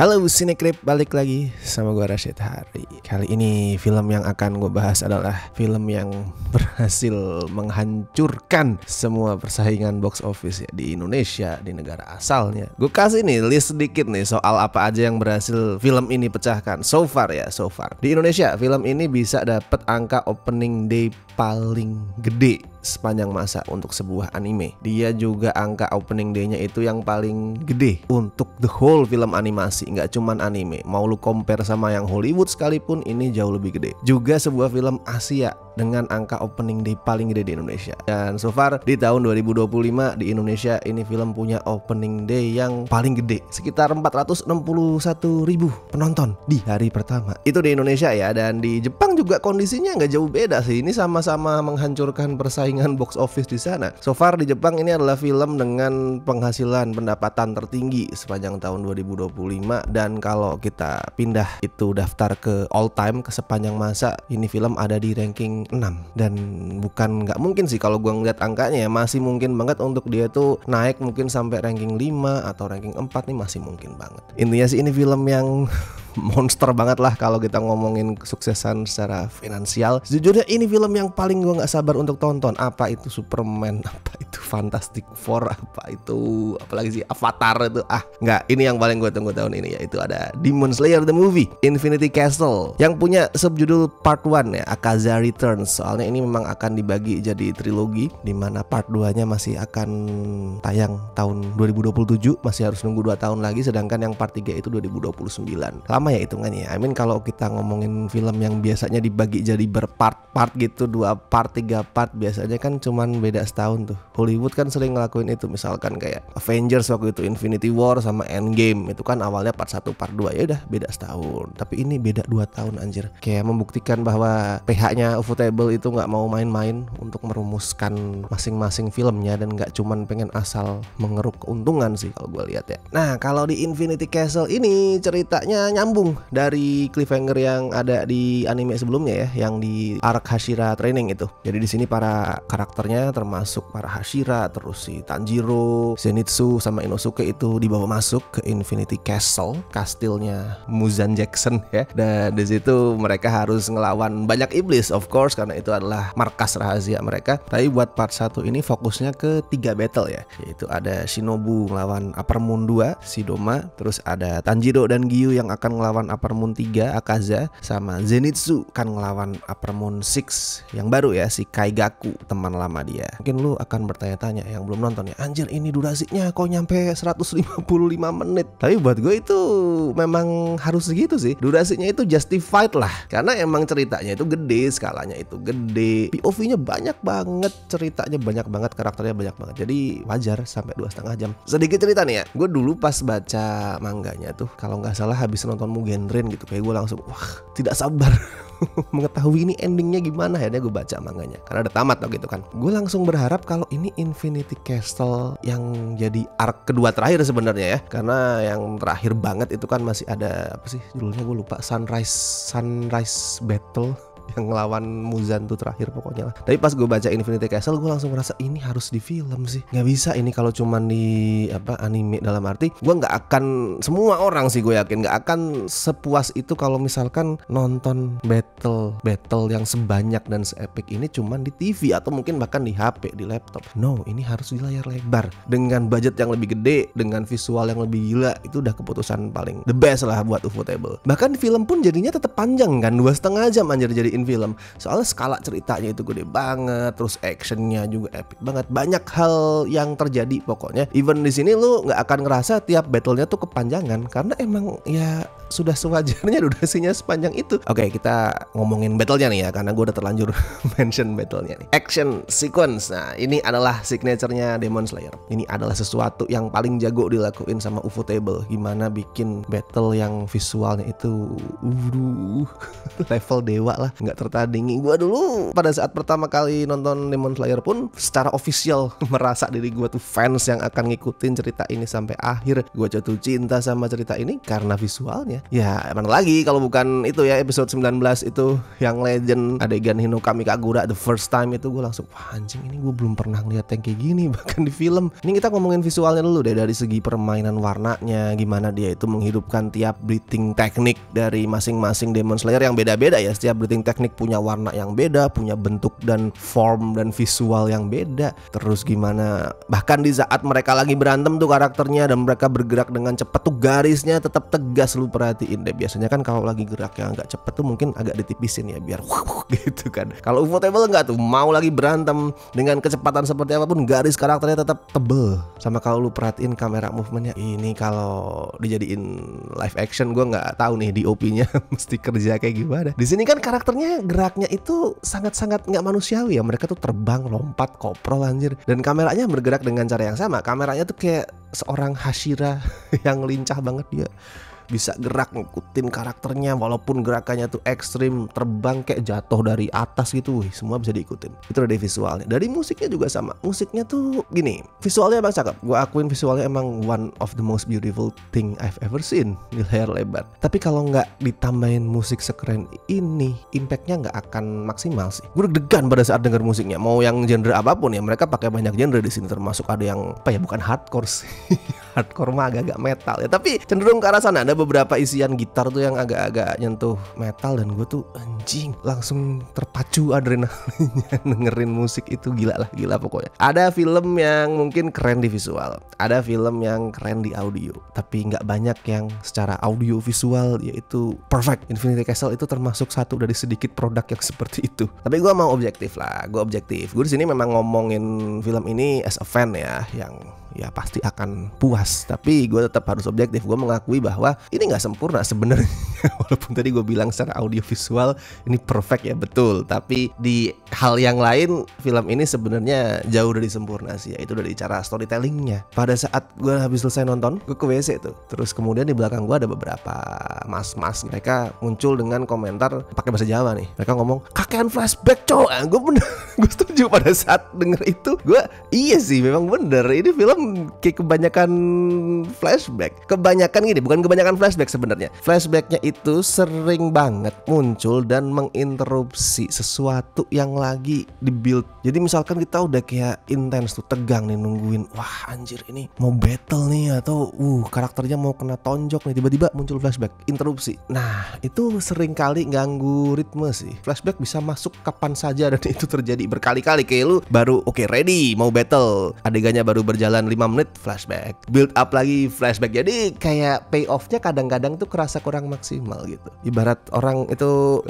Halo Cinecrip, balik lagi sama gue Rashid Hari. Kali ini film yang akan gue bahas adalah film yang berhasil menghancurkan semua persaingan box office ya di Indonesia, di negara asalnya. Gue kasih nih list sedikit nih soal apa aja yang berhasil film ini pecahkan so far. Di Indonesia film ini bisa dapat angka opening day paling gede sepanjang masa untuk sebuah anime. Dia juga angka opening day-nya itu yang paling gede untuk the whole film animasi, nggak cuman anime. Mau lu compare sama yang Hollywood sekalipun, ini jauh lebih gede. Juga sebuah film Asia dengan angka opening day paling gede di Indonesia. Dan so far di tahun 2025 di Indonesia ini film punya opening day yang paling gede, sekitar 461.000 penonton di hari pertama. Itu di Indonesia ya. Dan di Jepang juga kondisinya nggak jauh beda sih. Ini sama-sama menghancurkan persaingan box office di sana. So far di Jepang ini adalah film dengan penghasilan pendapatan tertinggi sepanjang tahun 2025. Dan kalau kita pindah itu daftar ke all time, ke sepanjang masa, ini film ada di ranking 6. Dan bukan nggak mungkin sih kalau gua ngeliat angkanya ya, masih mungkin banget untuk dia tuh naik mungkin sampai ranking 5 atau ranking 4 nih, masih mungkin banget. Intinya sih ini film yang monster banget lah kalau kita ngomongin kesuksesan secara finansial. Sejujurnya ini film yang paling gue gak sabar untuk tonton. Apa itu Superman, apa itu Fantastic Four, apa itu apalagi sih Avatar itu. Enggak, ini yang paling gue tunggu tahun ini, yaitu ada Demon Slayer the Movie Infinity Castle, yang punya subjudul Part 1 ya, Akaza Returns. Soalnya ini memang akan dibagi jadi trilogi, dimana Part 2 nya masih akan tayang tahun 2027, masih harus nunggu 2 tahun lagi. Sedangkan yang Part 3 itu 2029. Lama ya hitungannya. I mean kalau kita ngomongin film yang biasanya dibagi jadi berpart-part gitu, 2 part, 3 part, biasanya kan cuman beda setahun tuh. Hollywood kan sering ngelakuin itu. Misalkan kayak Avengers waktu itu Infinity War sama Endgame, itu kan awalnya part 1, part 2, ya udah beda setahun. Tapi ini beda 2 tahun anjir. Kayak membuktikan bahwa PH-nya Ufotable itu nggak mau main-main untuk merumuskan masing-masing filmnya, dan nggak cuman pengen asal mengeruk keuntungan sih kalau gue lihat ya. Nah, kalau di Infinity Castle ini ceritanya nyambung dari cliffhanger yang ada di anime sebelumnya ya, yang di arc Hashira Training itu. Jadi di sini para karakternya termasuk para Hashira, terus si Tanjiro, Zenitsu sama Inosuke itu dibawa masuk ke Infinity Castle, kastilnya Muzan Jackson ya. Dan di situ mereka harus ngelawan banyak iblis of course, karena itu adalah markas rahasia mereka. Tapi buat part 1 ini fokusnya ke 3 battle ya, yaitu ada Shinobu ngelawan Upper Moon 2, Shidoma, terus ada Tanjiro dan Giyu yang akan ngelawan Upper Moon 3, Akaza, sama Zenitsu kan ngelawan Upper Moon 6 yang baru ya, si Kaigaku, teman lama dia. Mungkin lu akan bertanya-tanya yang belum nonton ya, anjir ini durasinya kok nyampe 155 menit. Tapi buat gue itu memang harus segitu sih. Durasinya itu justified lah, karena emang ceritanya itu gede, skalanya itu gede, POV-nya banyak banget, ceritanya banyak banget, karakternya banyak banget. Jadi wajar sampai 2,5 jam. Sedikit cerita nih ya, gue dulu pas baca mangganya tuh, kalau nggak salah habis nonton Mugen Train gitu, kayak gue langsung wah tidak sabar mengetahui ini endingnya gimana. Akhirnya gue baca manganya karena udah tamat gitu kan. Gue langsung berharap kalau ini Infinity Castle yang jadi arc kedua terakhir sebenarnya ya, karena yang terakhir banget itu kan masih ada apa sih judulnya, gue lupa, Sunrise Battle yang ngelawan Muzan tuh terakhir pokoknya lah. Tapi pas gue baca Infinity Castle, gue langsung merasa ini harus di film sih. Nggak bisa ini kalau cuman di anime, dalam arti gue nggak akan, semua orang sih gue yakin nggak akan sepuas itu kalau misalkan nonton battle yang sebanyak dan seepik ini cuman di TV atau mungkin bahkan di HP, di laptop. No, ini harus di layar lebar dengan budget yang lebih gede, dengan visual yang lebih gila. Itu udah keputusan paling the best lah buat Ufotable. Bahkan film pun jadinya tetap panjang kan, 2,5 jam anjir jadi film. Soalnya skala ceritanya itu gede banget, terus actionnya juga epic banget, banyak hal yang terjadi pokoknya. Even di sini lu nggak akan ngerasa tiap battlenya tuh kepanjangan, karena emang ya sudah sewajarnya durasinya sepanjang itu. Oke, kita ngomongin battlenya nih ya, karena gue udah terlanjur mention battlenya nih. Action sequence, nah ini adalah signaturenya Demon Slayer. Ini adalah sesuatu yang paling jago dilakuin sama Ufotable. Gimana bikin battle yang visualnya itu level dewa lah. nggak tertandingi. Gue dulu pada saat pertama kali nonton Demon Slayer pun secara official merasa diri gue tuh fans yang akan ngikutin cerita ini sampai akhir. Gue jatuh cinta sama cerita ini karena visualnya. Ya mana lagi kalau bukan itu ya, episode 19 itu yang legend adegan Hinokami Kagura the first time itu gue langsung wah anjing, ini gue belum pernah ngeliat yang kayak gini bahkan di film. Ini kita ngomongin visualnya dulu deh, dari segi permainan warnanya, gimana dia itu menghidupkan tiap breathing teknik dari masing-masing Demon Slayer yang beda-beda ya. Setiap breathing teknik punya warna yang beda, punya bentuk dan form dan visual yang beda. Terus gimana bahkan di saat mereka lagi berantem tuh karakternya dan mereka bergerak dengan cepat tuh garisnya tetap tegas. Lu perhatiin deh, biasanya kan kalau lagi gerak yang agak cepet tuh mungkin agak ditipisin ya biar gitu kan. Kalau Ufotable enggak tuh, mau lagi berantem dengan kecepatan seperti apapun garis karakternya tetap tebel. Sama kalau lu perhatiin kamera movementnya, ini kalau dijadiin live action gue nggak tahu nih DOP-nya mesti kerja kayak gimana. Di sini kan karakternya geraknya itu sangat-sangat nggak manusiawi ya. Mereka tuh terbang, lompat, koprol anjir. Dan kameranya bergerak dengan cara yang sama. Kameranya tuh kayak seorang Hashira yang lincah banget, dia bisa gerak ngikutin karakternya walaupun gerakannya tuh ekstrim, terbang kayak jatuh dari atas gitu. Wih, semua bisa diikutin. Itu dari visualnya. Dari musiknya juga sama. Musiknya tuh gini, visualnya emang cakep. Gue akuin visualnya emang one of the most beautiful thing I've ever seen di layar lebar. Tapi kalau nggak ditambahin musik sekeren ini, impactnya nggak akan maksimal sih. Gue deg-degan pada saat denger musiknya. Mau yang genre apapun ya, mereka pakai banyak genre di sini, termasuk ada yang apa ya, bukan hardcore sih. Hardcore mah agak-agak metal ya, tapi cenderung ke arah sana. Ada beberapa isian gitar tuh yang agak-agak nyentuh metal dan gue tuh anjing langsung terpacu adrenalinnya dengerin musik itu. Gila pokoknya. Ada film yang mungkin keren di visual, ada film yang keren di audio, tapi nggak banyak yang secara audio visual yaitu perfect. Infinity Castle itu termasuk satu dari sedikit produk yang seperti itu. Tapi gue mau objektif lah, gue di sini memang ngomongin film ini as a fan ya, yang ya pasti akan puas. Tapi gue tetap harus objektif. Gue mengakui bahwa ini nggak sempurna sebenarnya. Walaupun tadi gue bilang secara audio visual ini perfect ya, betul. Tapi di hal yang lain film ini sebenarnya jauh dari sempurna sih. Yaitu dari cara storytellingnya. Pada saat gue habis selesai nonton, gue ke WC tuh. Terus kemudian di belakang gue ada beberapa mas-mas. Mereka muncul dengan komentar pakai bahasa Jawa nih. Mereka ngomong kakean flashback cowok. Gue bener, gue setuju pada saat denger itu. Gue iya sih, memang bener. Ini film kayak kebanyakan flashback. Kebanyakan gini, bukan kebanyakan flashback sebenarnya. Flashbacknya itu sering banget muncul dan menginterupsi sesuatu yang lagi dibuild. Jadi misalkan kita udah kayak intens tuh, tegang nih nungguin, wah anjir ini mau battle nih, atau karakternya mau kena tonjok nih, tiba-tiba muncul flashback, interupsi. Nah itu sering kali ganggu ritme sih. Flashback bisa masuk kapan saja dan itu terjadi berkali-kali. Kayak lu baru oke, ready mau battle, adegannya baru berjalan 5 menit flashback, build up lagi flashback. Jadi kayak payoff-nya kadang-kadang tuh kerasa kurang maksimal gitu. Ibarat orang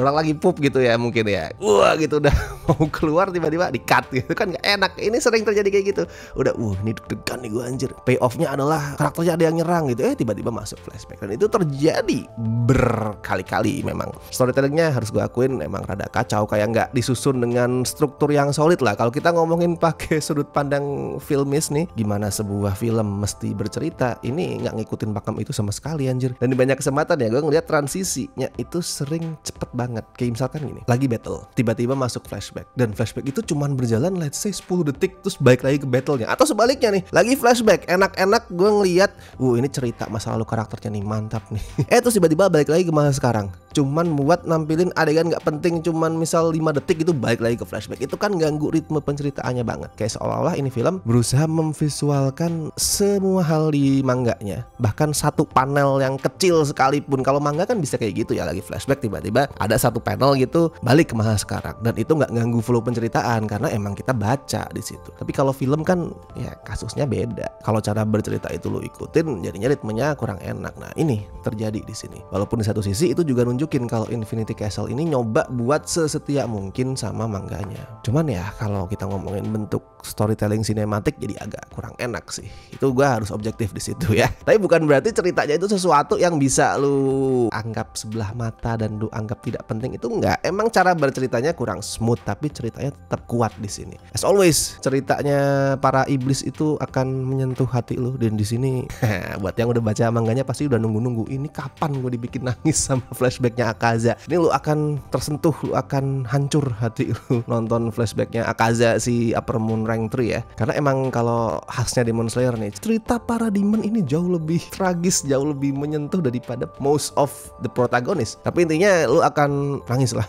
lagi pup gitu ya mungkin ya, wah gitu udah mau keluar tiba-tiba di cut gitu kan, gak enak. Ini sering terjadi kayak gitu. Udah ini deg-degan nih gue anjir, payoff-nya adalah karakternya ada yang nyerang gitu, tiba-tiba masuk flashback. Dan itu terjadi berkali-kali. Memang storytellingnya harus gue akuin emang rada kacau, kayak nggak disusun dengan struktur yang solid lah. Kalau kita ngomongin pakai sudut pandang filmis nih, gimana sebuah film mesti bercerita, ini nggak ngikutin pakem itu sama sekali anjir. Dan di banyak kesempatan ya gue ngeliat transisinya itu sering cepet banget. Kayak misalkan gini, lagi battle, tiba-tiba masuk flashback, dan flashback itu cuman berjalan let's say 10 detik terus balik lagi ke battlenya. Atau sebaliknya nih, lagi flashback enak-enak gue ngeliat, ini cerita masa lalu karakternya nih, mantap nih. Terus tiba-tiba balik lagi ke masa sekarang, cuman buat nampilin adegan nggak penting, cuman misal 5 detik itu balik lagi ke flashback. Itu kan ganggu ritme penceritaannya banget. Kayak seolah-olah ini film berusaha memvisualkan semua hal di mangganya, bahkan satu panel yang kecil sekalipun. Kalau manga kan bisa kayak gitu ya, lagi flashback tiba-tiba ada satu panel gitu balik ke masa sekarang, dan itu nggak ganggu flow penceritaan karena emang kita baca di situ. Tapi kalau film kan ya kasusnya beda. Kalau cara bercerita itu lo ikutin, jadinya ritmenya kurang enak. Nah ini terjadi di sini. Walaupun di satu sisi itu juga nunjukin kalau Infinity Castle ini nyoba buat sesetia mungkin sama mangganya. Cuman ya kalau kita ngomongin bentuk storytelling sinematik jadi agak kurang enak sih. Itu gue harus objektif di situ ya. Tapi bukan berarti ceritanya itu sesuatu yang bisa lu anggap sebelah mata dan lu anggap tidak penting. Itu enggak. Emang cara berceritanya kurang smooth, tapi ceritanya tetap kuat di sini. As always, ceritanya para iblis itu akan menyentuh hati lu. Dan di sini buat yang udah baca mangganya pasti udah nunggu-nunggu ini kapan gue dibikin nangis sama flashback flashbacknya Akaza. Ini lu akan tersentuh, lu akan hancur hati lu nonton flashbacknya Akaza si Upper Moon Rank 3 ya. Karena emang kalau khasnya Demon Slayer nih, cerita para demon ini jauh lebih tragis, jauh lebih menyentuh daripada most of the protagonist. Tapi intinya lu akan nangis lah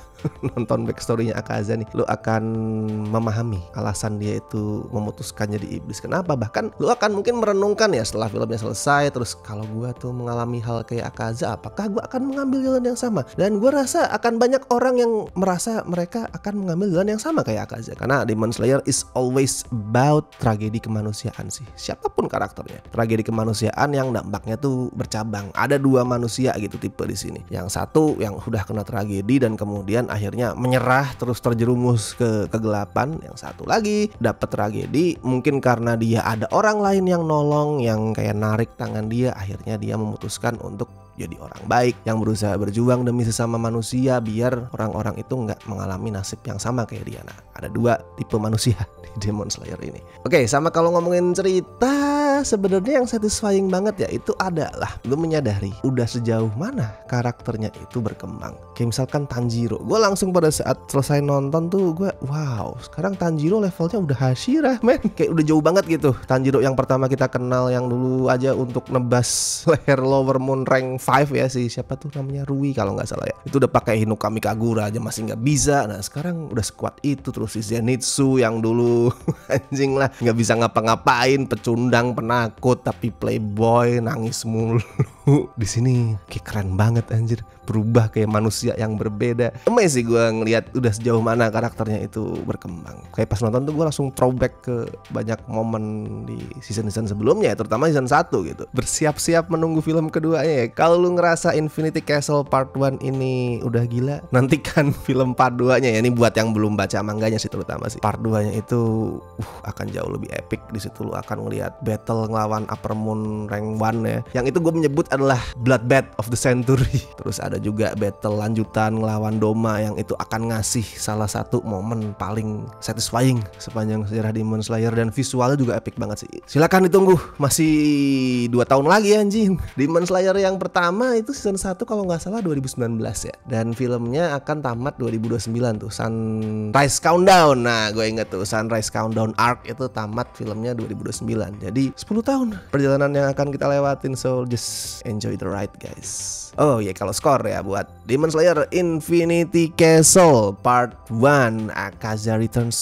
nonton backstory-nya Akaza nih. Lu akan memahami alasan dia itu memutuskan jadi iblis. Kenapa? Bahkan lu akan mungkin merenungkan ya setelah filmnya selesai, terus kalau gua tuh mengalami hal kayak Akaza, apakah gua akan mengambil jalan yang sama? Dan gua rasa akan banyak orang yang merasa mereka akan mengambil jalan yang sama kayak Akaza. Karena Demon Slayer is always about tragedi kemanusiaan sih. Siapapun karakternya, tragedi kemanusiaan yang dampaknya tuh bercabang. Ada dua manusia gitu tipe di sini. Yang satu yang udah kena tragedi dan kemudian akhirnya menyerah terus terjerumus ke kegelapan. Yang satu lagi dapat tragedi mungkin karena dia ada orang lain yang nolong, yang kayak narik tangan dia, akhirnya dia memutuskan untuk jadi orang baik yang berusaha berjuang demi sesama manusia biar orang-orang itu nggak mengalami nasib yang sama kayak dia. Nah, ada dua tipe manusia di Demon Slayer ini. Oke, sama kalau ngomongin cerita, sebenarnya yang satisfying banget ya itu adalah lu menyadari udah sejauh mana karakternya itu berkembang. Kayak misalkan Tanjiro, gue langsung pada saat selesai nonton tuh gue wow, sekarang Tanjiro levelnya udah Hashira men. Kayak udah jauh banget gitu. Tanjiro yang pertama kita kenal yang dulu aja untuk nebas leher Lower Moon Rank 5 ya, si siapa tuh namanya, Rui kalau nggak salah ya, itu udah pakai Hinokami Kagura aja masih nggak bisa. Nah sekarang udah sekuat itu. Terus si Zenitsu yang dulu anjing lah nggak bisa ngapa-ngapain, pecundang, penakut, tapi playboy, nangis mulu. Di sini kayak keren banget anjir, berubah kayak manusia yang berbeda. Amazing gue ngelihat udah sejauh mana karakternya itu berkembang. Kayak pas nonton tuh gue langsung throwback ke banyak momen di season-season sebelumnya, terutama season 1 gitu. Bersiap-siap menunggu film keduanya ya. Kalau lu ngerasa Infinity Castle Part 1 ini udah gila, nantikan film Part 2-nya ya. Ini buat yang belum baca manganya sih terutama sih. Part 2-nya itu akan jauh lebih epic. Di situ lu akan ngelihat battle ngelawan Upper Moon Rank 1 ya. Yang itu gue menyebut adalah Bloodbath of the Century. Terus ada juga battle lanjutan ngelawan Doma yang itu akan ngasih salah satu momen paling satisfying sepanjang sejarah Demon Slayer, dan visualnya juga epic banget sih. Silakan ditunggu, masih 2 tahun lagi anjing. Demon Slayer yang pertama itu season 1 kalau nggak salah 2019 ya, dan filmnya akan tamat 2029 tuh, Sunrise Countdown. Nah gue inget tuh Sunrise Countdown Arc itu tamat filmnya 2029. Jadi 10 tahun perjalanan yang akan kita lewatin, so just enjoy the ride guys. Oh ya, kalau skor ya buat Demon Slayer Infinity Castle Part 1 Akaza Returns,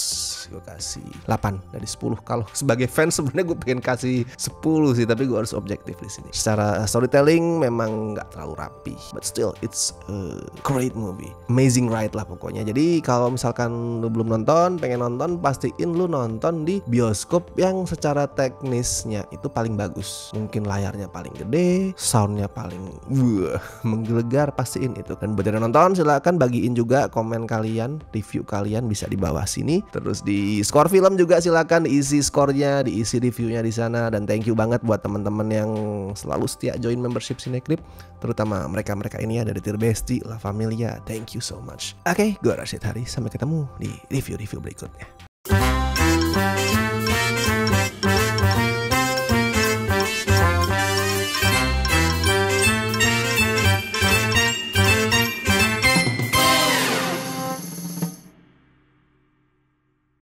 gue kasih 8 dari 10. Kalau sebagai fans sebenarnya gue pengen kasih 10 sih, tapi gue harus objektif di sini. Secara storytelling memang nggak terlalu rapi, but still it's a great movie, amazing ride lah pokoknya. Jadi kalau misalkan lu belum nonton, pengen nonton, pastiin lu nonton di bioskop yang secara teknisnya itu paling bagus. Mungkin layarnya paling gede, soundnya paling menggelegar, pastiin itu. Dan buat yang nonton silakan bagiin juga komen kalian, review kalian bisa di bawah sini. Terus di skor film juga silakan diisi skornya, diisi reviewnya di sana. Dan thank you banget buat teman-teman yang selalu setia join membership Cinecrip, terutama mereka-mereka ini ya dari Tier Bestie, La Familia. Thank you so much. Oke, gue Rashid Hari, sampai ketemu di review-review berikutnya.